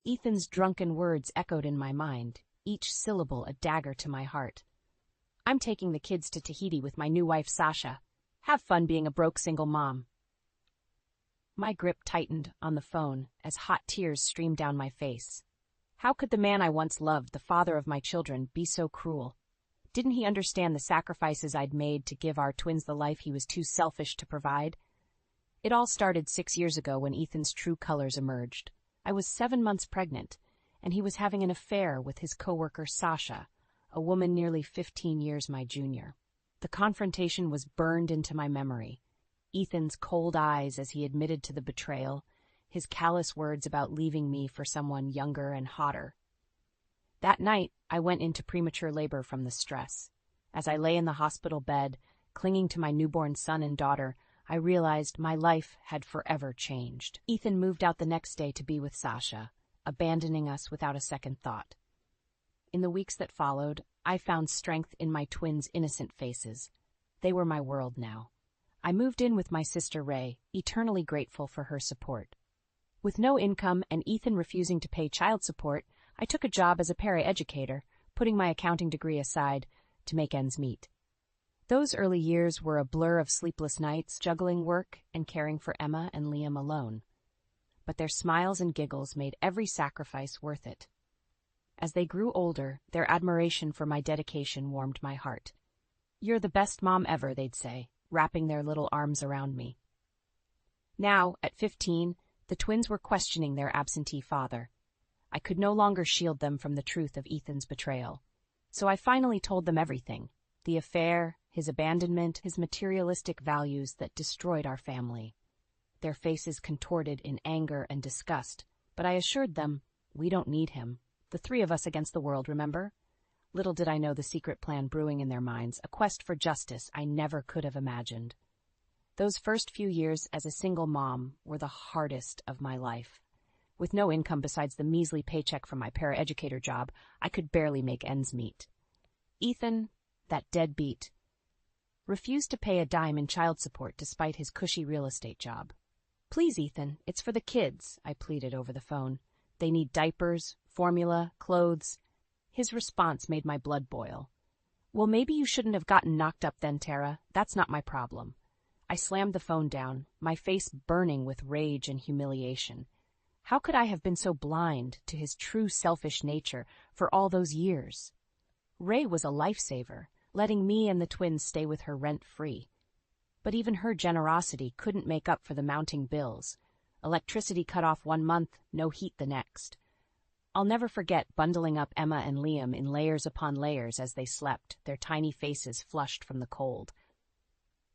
Ethan's drunken words echoed in my mind, each syllable a dagger to my heart. I'm taking the kids to Tahiti with my new wife, Sasha. Have fun being a broke single mom. My grip tightened on the phone as hot tears streamed down my face. How could the man I once loved, the father of my children, be so cruel? Didn't he understand the sacrifices I'd made to give our twins the life he was too selfish to provide? It all started 6 years ago when Ethan's true colors emerged. I was 7 months pregnant, and he was having an affair with his coworker Sasha, a woman nearly 15 years my junior. The confrontation was burned into my memory. Ethan's cold eyes as he admitted to the betrayal, his callous words about leaving me for someone younger and hotter. That night, I went into premature labor from the stress. As I lay in the hospital bed, clinging to my newborn son and daughter, I realized my life had forever changed. Ethan moved out the next day to be with Sasha, abandoning us without a second thought. In the weeks that followed, I found strength in my twins' innocent faces. They were my world now. I moved in with my sister Ray, eternally grateful for her support. With no income and Ethan refusing to pay child support, I took a job as a paraeducator, putting my accounting degree aside to make ends meet. Those early years were a blur of sleepless nights, juggling work and caring for Emma and Liam alone. But their smiles and giggles made every sacrifice worth it. As they grew older, their admiration for my dedication warmed my heart. "You're the best mom ever," they'd say, wrapping their little arms around me. Now, at 15, the twins were questioning their absentee father. I could no longer shield them from the truth of Ethan's betrayal. So I finally told them everything: the affair, his abandonment, his materialistic values that destroyed our family. Their faces contorted in anger and disgust, but I assured them, we don't need him. The three of us against the world, remember? Little did I know the secret plan brewing in their minds, a quest for justice I never could have imagined. Those first few years as a single mom were the hardest of my life. With no income besides the measly paycheck from my paraeducator job, I could barely make ends meet. Ethan, that deadbeat, refused to pay a dime in child support despite his cushy real estate job. "Please, Ethan, it's for the kids," I pleaded over the phone. "They need diapers, formula, clothes." His response made my blood boil. "Well, maybe you shouldn't have gotten knocked up then, Tara. That's not my problem." I slammed the phone down, my face burning with rage and humiliation. How could I have been so blind to his true selfish nature for all those years? Ray was a lifesaver, letting me and the twins stay with her rent-free. But even her generosity couldn't make up for the mounting bills. Electricity cut off 1 month, no heat the next. I'll never forget bundling up Emma and Liam in layers upon layers as they slept, their tiny faces flushed from the cold.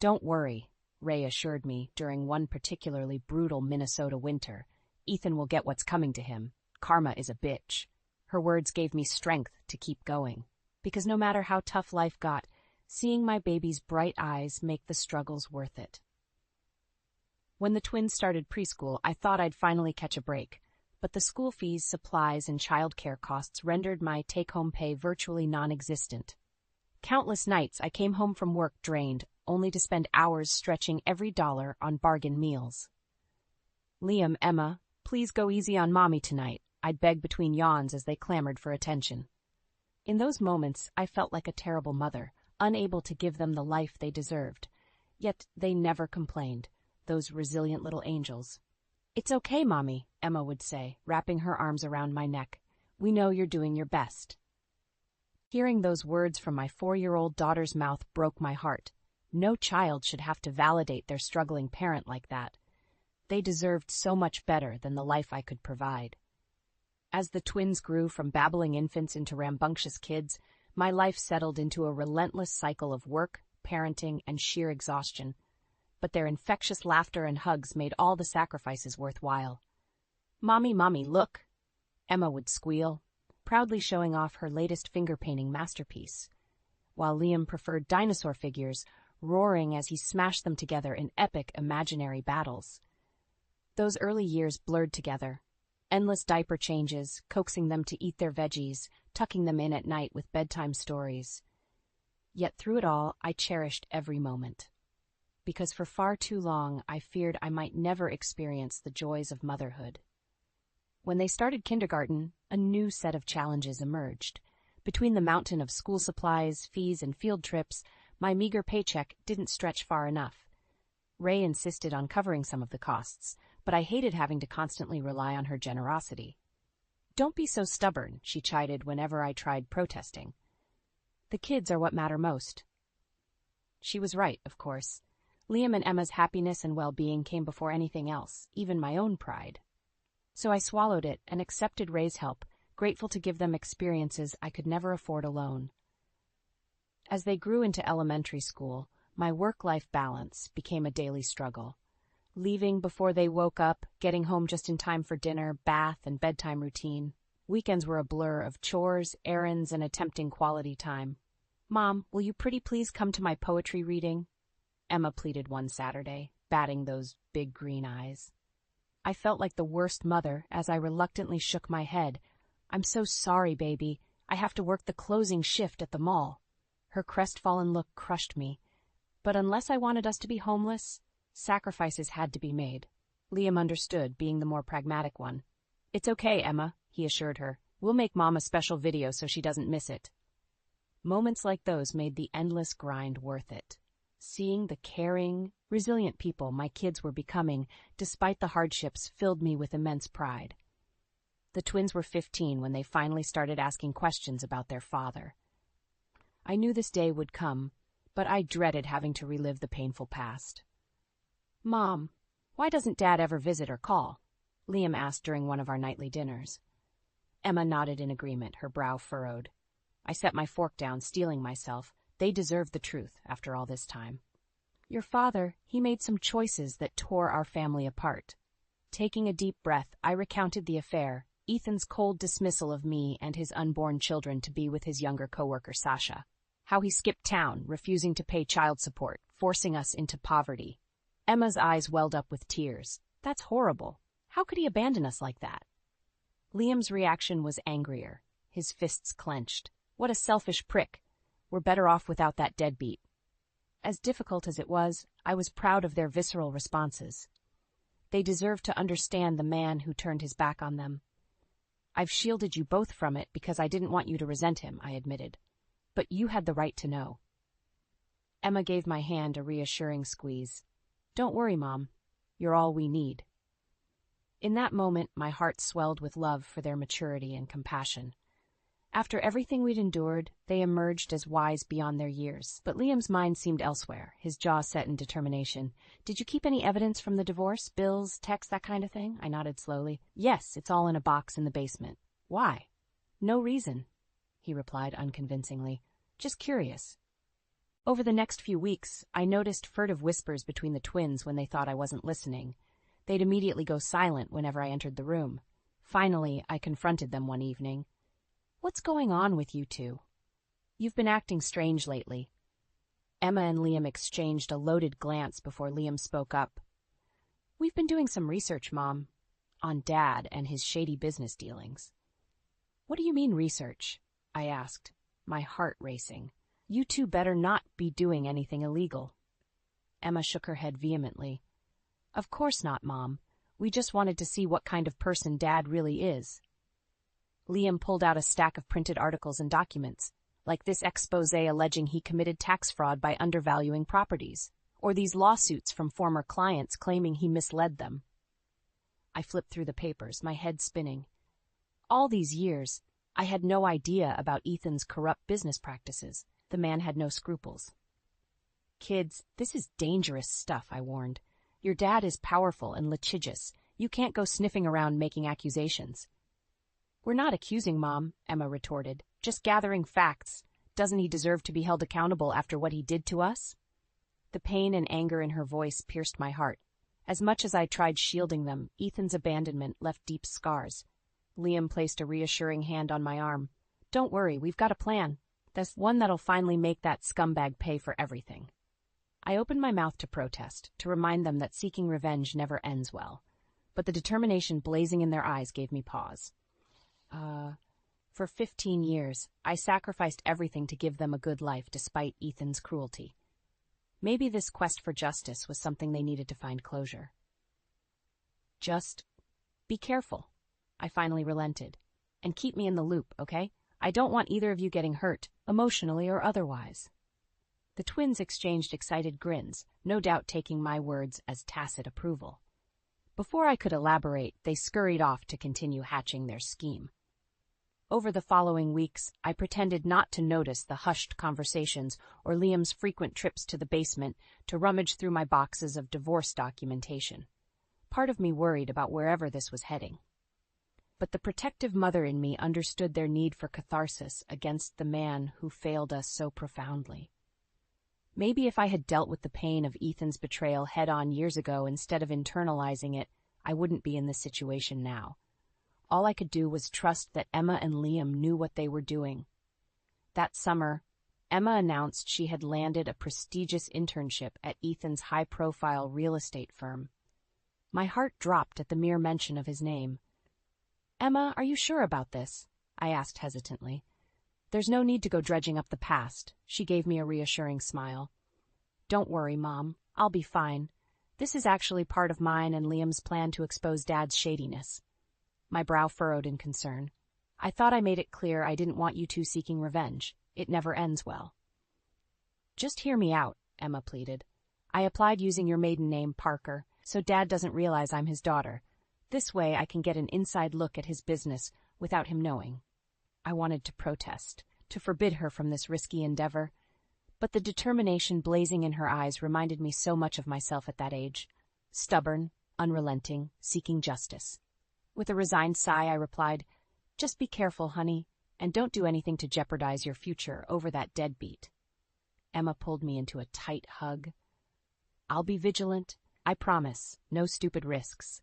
"Don't worry," Ray assured me during one particularly brutal Minnesota winter. "Ethan will get what's coming to him. Karma is a bitch." Her words gave me strength to keep going, because no matter how tough life got, seeing my baby's bright eyes make the struggles worth it. When the twins started preschool, I thought I'd finally catch a break, but the school fees, supplies, and childcare costs rendered my take-home pay virtually non-existent. Countless nights I came home from work drained, only to spend hours stretching every dollar on bargain meals. "Liam, Emma, please go easy on Mommy tonight," I'd beg between yawns as they clamored for attention. In those moments, I felt like a terrible mother, unable to give them the life they deserved. Yet they never complained, those resilient little angels. "It's okay, Mommy," Emma would say, wrapping her arms around my neck. "We know you're doing your best." Hearing those words from my 4-year-old daughter's mouth broke my heart. No child should have to validate their struggling parent like that. They deserved so much better than the life I could provide. As the twins grew from babbling infants into rambunctious kids, my life settled into a relentless cycle of work, parenting, and sheer exhaustion. But their infectious laughter and hugs made all the sacrifices worthwhile. "Mommy, Mommy, look!" Emma would squeal, proudly showing off her latest finger-painting masterpiece, while Liam preferred dinosaur figures, roaring as he smashed them together in epic imaginary battles. Those early years blurred together. Endless diaper changes, coaxing them to eat their veggies, tucking them in at night with bedtime stories. Yet through it all, I cherished every moment. Because for far too long, I feared I might never experience the joys of motherhood. When they started kindergarten, a new set of challenges emerged. Between the mountain of school supplies, fees, and field trips, my meager paycheck didn't stretch far enough. Ray insisted on covering some of the costs, but I hated having to constantly rely on her generosity. "Don't be so stubborn," she chided whenever I tried protesting. "The kids are what matter most." She was right, of course. Liam and Emma's happiness and well-being came before anything else, even my own pride. So I swallowed it and accepted Ray's help, grateful to give them experiences I could never afford alone. As they grew into elementary school, my work-life balance became a daily struggle. Leaving before they woke up, getting home just in time for dinner, bath, and bedtime routine. Weekends were a blur of chores, errands, and attempting quality time. "Mom, will you pretty please come to my poetry reading?" Emma pleaded one Saturday, batting those big green eyes. I felt like the worst mother as I reluctantly shook my head. "I'm so sorry, baby. I have to work the closing shift at the mall." Her crestfallen look crushed me. But unless I wanted us to be homeless, sacrifices had to be made. Liam understood, being the more pragmatic one. "It's okay, Emma," he assured her. "We'll make Mom a special video so she doesn't miss it." Moments like those made the endless grind worth it. Seeing the caring, resilient people my kids were becoming, despite the hardships, filled me with immense pride. The twins were 15 when they finally started asking questions about their father. I knew this day would come, but I dreaded having to relive the painful past. "Mom, why doesn't Dad ever visit or call?" Liam asked during one of our nightly dinners. Emma nodded in agreement, her brow furrowed. I set my fork down, steeling myself. They deserved the truth after all this time. "Your father, he made some choices that tore our family apart." Taking a deep breath, I recounted the affair, Ethan's cold dismissal of me and his unborn children to be with his younger coworker Sasha. How he skipped town, refusing to pay child support, forcing us into poverty. Emma's eyes welled up with tears. "That's horrible. How could he abandon us like that?" Liam's reaction was angrier, his fists clenched. "What a selfish prick. We're better off without that deadbeat." As difficult as it was, I was proud of their visceral responses. They deserved to understand the man who turned his back on them. "I've shielded you both from it because I didn't want you to resent him," I admitted. "But you had the right to know." Emma gave my hand a reassuring squeeze. "Don't worry, Mom. You're all we need." In that moment, my heart swelled with love for their maturity and compassion. After everything we'd endured, they emerged as wise beyond their years. But Liam's mind seemed elsewhere, his jaw set in determination. "Did you keep any evidence from the divorce? Bills, texts, that kind of thing?" I nodded slowly. "Yes, it's all in a box in the basement." "Why?" "No reason," he replied unconvincingly. "Just curious." Over the next few weeks, I noticed furtive whispers between the twins when they thought I wasn't listening. They'd immediately go silent whenever I entered the room. Finally, I confronted them one evening. "What's going on with you two? You've been acting strange lately." Emma and Liam exchanged a loaded glance before Liam spoke up. "We've been doing some research, Mom, on Dad and his shady business dealings." "What do you mean research?" I asked, my heart racing. "You two better not be doing anything illegal." Emma shook her head vehemently. "Of course not, Mom. We just wanted to see what kind of person Dad really is." Liam pulled out a stack of printed articles and documents, like this expose alleging he committed tax fraud by undervaluing properties, or these lawsuits from former clients claiming he misled them. I flipped through the papers, my head spinning. All these years, I had no idea about Ethan's corrupt business practices. The man had no scruples. "Kids, this is dangerous stuff," I warned. "Your dad is powerful and litigious. You can't go sniffing around making accusations." "We're not accusing, Mom," Emma retorted. "Just gathering facts. Doesn't he deserve to be held accountable after what he did to us?" The pain and anger in her voice pierced my heart. As much as I tried shielding them, Ethan's abandonment left deep scars. Liam placed a reassuring hand on my arm. "Don't worry, we've got a plan. That's one that'll finally make that scumbag pay for everything." I opened my mouth to protest, to remind them that seeking revenge never ends well. But the determination blazing in their eyes gave me pause. For 15 years, I sacrificed everything to give them a good life despite Ethan's cruelty. Maybe this quest for justice was something they needed to find closure. "Just be careful," I finally relented. And keep me in the loop, okay? I don't want either of you getting hurt, emotionally or otherwise. The twins exchanged excited grins, no doubt taking my words as tacit approval. Before I could elaborate, they scurried off to continue hatching their scheme. Over the following weeks, I pretended not to notice the hushed conversations or Liam's frequent trips to the basement to rummage through my boxes of divorce documentation. Part of me worried about wherever this was heading. But the protective mother in me understood their need for catharsis against the man who failed us so profoundly. Maybe if I had dealt with the pain of Ethan's betrayal head-on years ago instead of internalizing it, I wouldn't be in this situation now. All I could do was trust that Emma and Liam knew what they were doing. That summer, Emma announced she had landed a prestigious internship at Ethan's high-profile real estate firm. My heart dropped at the mere mention of his name. "Emma, are you sure about this?" I asked hesitantly. "There's no need to go dredging up the past," she gave me a reassuring smile. "Don't worry, Mom. I'll be fine. This is actually part of mine and Liam's plan to expose Dad's shadiness." My brow furrowed in concern. "I thought I made it clear I didn't want you two seeking revenge. It never ends well." "Just hear me out," Emma pleaded. "I applied using your maiden name, Parker, so Dad doesn't realize I'm his daughter. This way I can get an inside look at his business without him knowing." I wanted to protest, to forbid her from this risky endeavor, but the determination blazing in her eyes reminded me so much of myself at that age. Stubborn, unrelenting, seeking justice. With a resigned sigh, I replied, "Just be careful, honey, and don't do anything to jeopardize your future over that deadbeat." Emma pulled me into a tight hug. "I'll be vigilant. I promise. No stupid risks."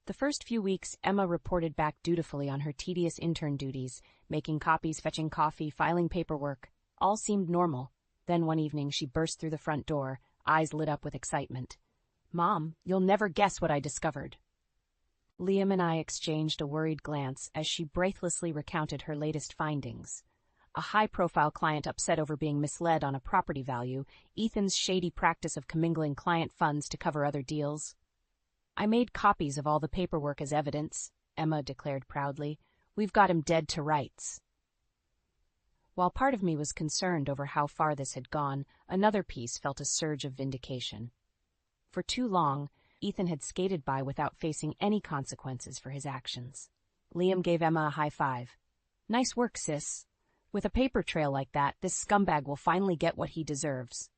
The first few weeks, Emma reported back dutifully on her tedious intern duties, making copies, fetching coffee, filing paperwork. All seemed normal. Then one evening she burst through the front door, eyes lit up with excitement. "Mom, you'll never guess what I discovered." Liam and I exchanged a worried glance as she breathlessly recounted her latest findings. A high-profile client upset over being misled on a property value, Ethan's shady practice of commingling client funds to cover other deals. "I made copies of all the paperwork as evidence," Emma declared proudly. "We've got him dead to rights." While part of me was concerned over how far this had gone, another piece felt a surge of vindication. For too long, Ethan had skated by without facing any consequences for his actions. Liam gave Emma a high five. "Nice work, sis. With a paper trail like that, this scumbag will finally get what he deserves."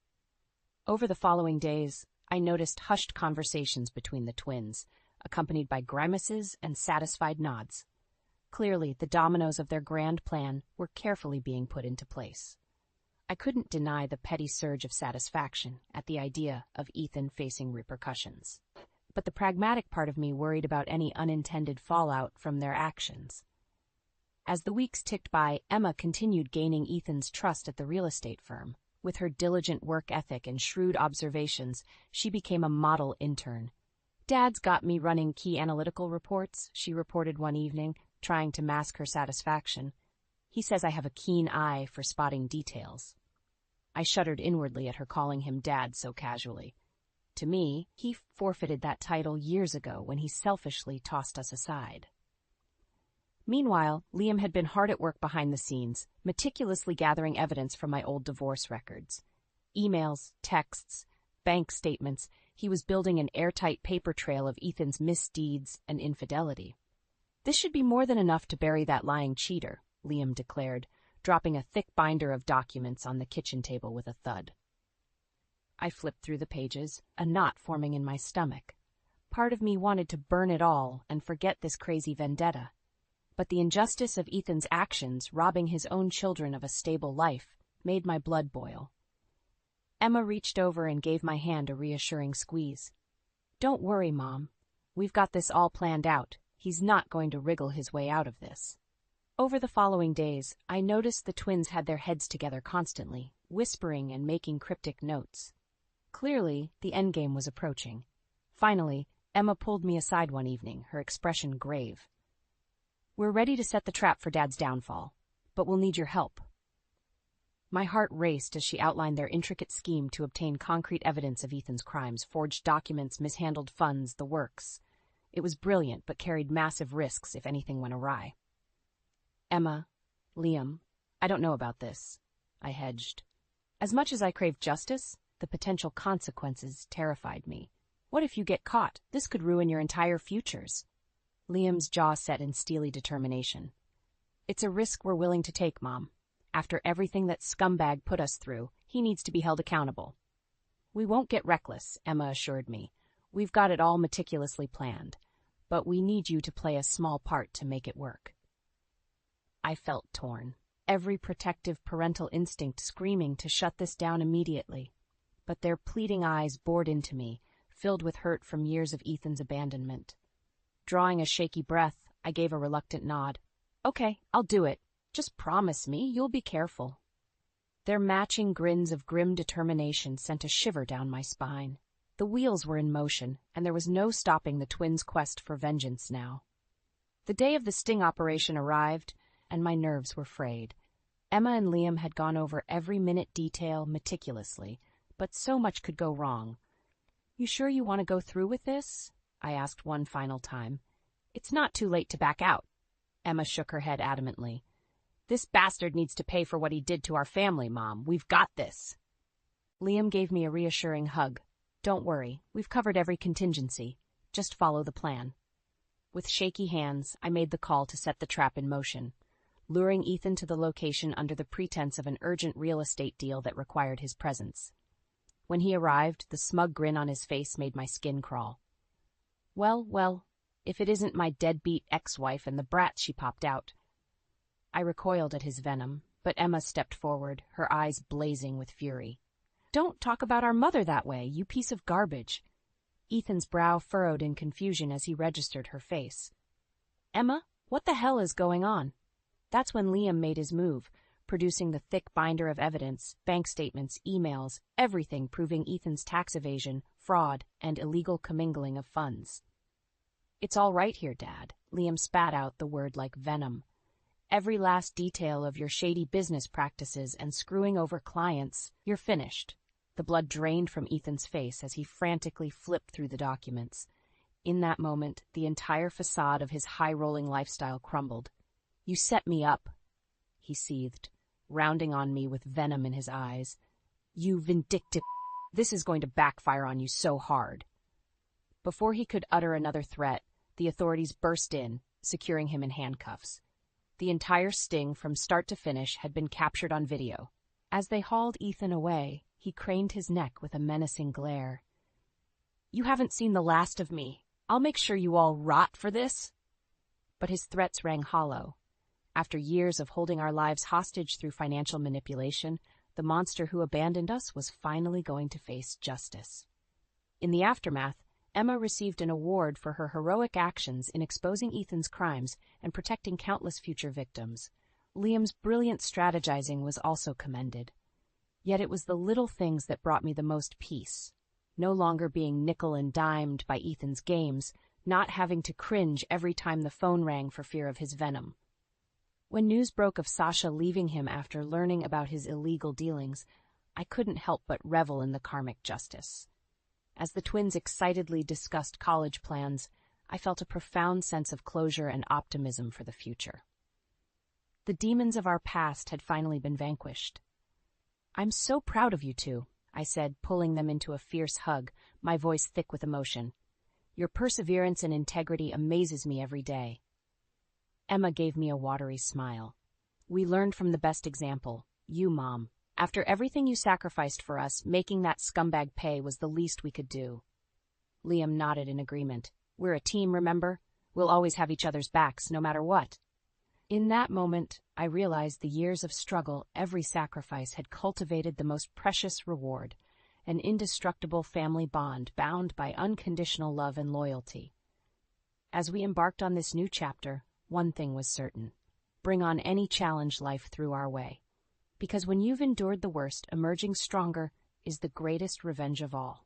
Over the following days, I noticed hushed conversations between the twins, accompanied by grimaces and satisfied nods. Clearly, the dominoes of their grand plan were carefully being put into place. I couldn't deny the petty surge of satisfaction at the idea of Ethan facing repercussions. But the pragmatic part of me worried about any unintended fallout from their actions. As the weeks ticked by, Emma continued gaining Ethan's trust at the real estate firm. With her diligent work ethic and shrewd observations, she became a model intern. "Dad's got me running key analytical reports," she reported one evening, trying to mask her satisfaction. "He says I have a keen eye for spotting details." I shuddered inwardly at her calling him Dad so casually. To me, he forfeited that title years ago when he selfishly tossed us aside. Meanwhile, Liam had been hard at work behind the scenes, meticulously gathering evidence from my old divorce records. Emails, texts, bank statements, he was building an airtight paper trail of Ethan's misdeeds and infidelity. "This should be more than enough to bury that lying cheater," Liam declared, dropping a thick binder of documents on the kitchen table with a thud. I flipped through the pages, a knot forming in my stomach. Part of me wanted to burn it all and forget this crazy vendetta. But the injustice of Ethan's actions, robbing his own children of a stable life, made my blood boil. Emma reached over and gave my hand a reassuring squeeze. "Don't worry, Mom. We've got this all planned out. He's not going to wriggle his way out of this." Over the following days, I noticed the twins had their heads together constantly, whispering and making cryptic notes. Clearly, the endgame was approaching. Finally, Emma pulled me aside one evening, her expression grave. "We're ready to set the trap for Dad's downfall, but we'll need your help." My heart raced as she outlined their intricate scheme to obtain concrete evidence of Ethan's crimes, forged documents, mishandled funds, the works. It was brilliant, but carried massive risks if anything went awry. Emma, Liam, I don't know about this, I hedged. As much as I craved justice, the potential consequences terrified me. What if you get caught? This could ruin your entire futures. Liam's jaw set in steely determination. It's a risk we're willing to take, Mom. After everything that scumbag put us through, he needs to be held accountable. We won't get reckless, Emma assured me. We've got it all meticulously planned, but we need you to play a small part to make it work. I felt torn, every protective parental instinct screaming to shut this down immediately. But their pleading eyes bored into me, filled with hurt from years of Ethan's abandonment. Drawing a shaky breath, I gave a reluctant nod. Okay, I'll do it. Just promise me you'll be careful. Their matching grins of grim determination sent a shiver down my spine. The wheels were in motion, and there was no stopping the twins' quest for vengeance now. The day of the sting operation arrived, and my nerves were frayed. Emma and Liam had gone over every minute detail meticulously, but so much could go wrong. You sure you want to go through with this? I asked one final time. It's not too late to back out. Emma shook her head adamantly. This bastard needs to pay for what he did to our family, Mom. We've got this. Liam gave me a reassuring hug. Don't worry, we've covered every contingency. Just follow the plan. With shaky hands, I made the call to set the trap in motion, luring Ethan to the location under the pretense of an urgent real estate deal that required his presence. When he arrived, the smug grin on his face made my skin crawl. Well, if it isn't my deadbeat ex-wife and the brats she popped out. I recoiled at his venom, but Emma stepped forward, her eyes blazing with fury. Don't talk about our mother that way, you piece of garbage. Ethan's brow furrowed in confusion as he registered her face. Emma, what the hell is going on? That's when Liam made his move, producing the thick binder of evidence, bank statements, emails, everything proving Ethan's tax evasion, fraud, and illegal commingling of funds. It's all right here, Dad. Liam spat out the word like venom. Every last detail of your shady business practices and screwing over clients, you're finished. The blood drained from Ethan's face as he frantically flipped through the documents. In that moment, the entire facade of his high-rolling lifestyle crumbled. You set me up, he seethed, rounding on me with venom in his eyes. You vindictive... This is going to backfire on you so hard. Before he could utter another threat, the authorities burst in, securing him in handcuffs. The entire sting from start to finish had been captured on video. As they hauled Ethan away, he craned his neck with a menacing glare. You haven't seen the last of me. I'll make sure you all rot for this. But his threats rang hollow. After years of holding our lives hostage through financial manipulation, the monster who abandoned us was finally going to face justice. In the aftermath, Emma received an award for her heroic actions in exposing Ethan's crimes and protecting countless future victims. Liam's brilliant strategizing was also commended. Yet it was the little things that brought me the most peace. No longer being nickel and dimed by Ethan's games, not having to cringe every time the phone rang for fear of his venom. When news broke of Sasha leaving him after learning about his illegal dealings, I couldn't help but revel in the karmic justice. As the twins excitedly discussed college plans, I felt a profound sense of closure and optimism for the future. The demons of our past had finally been vanquished. I'm so proud of you two, I said, pulling them into a fierce hug, my voice thick with emotion. Your perseverance and integrity amazes me every day. Emma gave me a watery smile. We learned from the best example, you, Mom. After everything you sacrificed for us, making that scumbag pay was the least we could do. Liam nodded in agreement. We're a team, remember? We'll always have each other's backs, no matter what. In that moment, I realized the years of struggle, every sacrifice had cultivated the most precious reward, an indestructible family bond bound by unconditional love and loyalty. As we embarked on this new chapter, one thing was certain. Bring on any challenge life threw our way. Because when you've endured the worst, emerging stronger is the greatest revenge of all.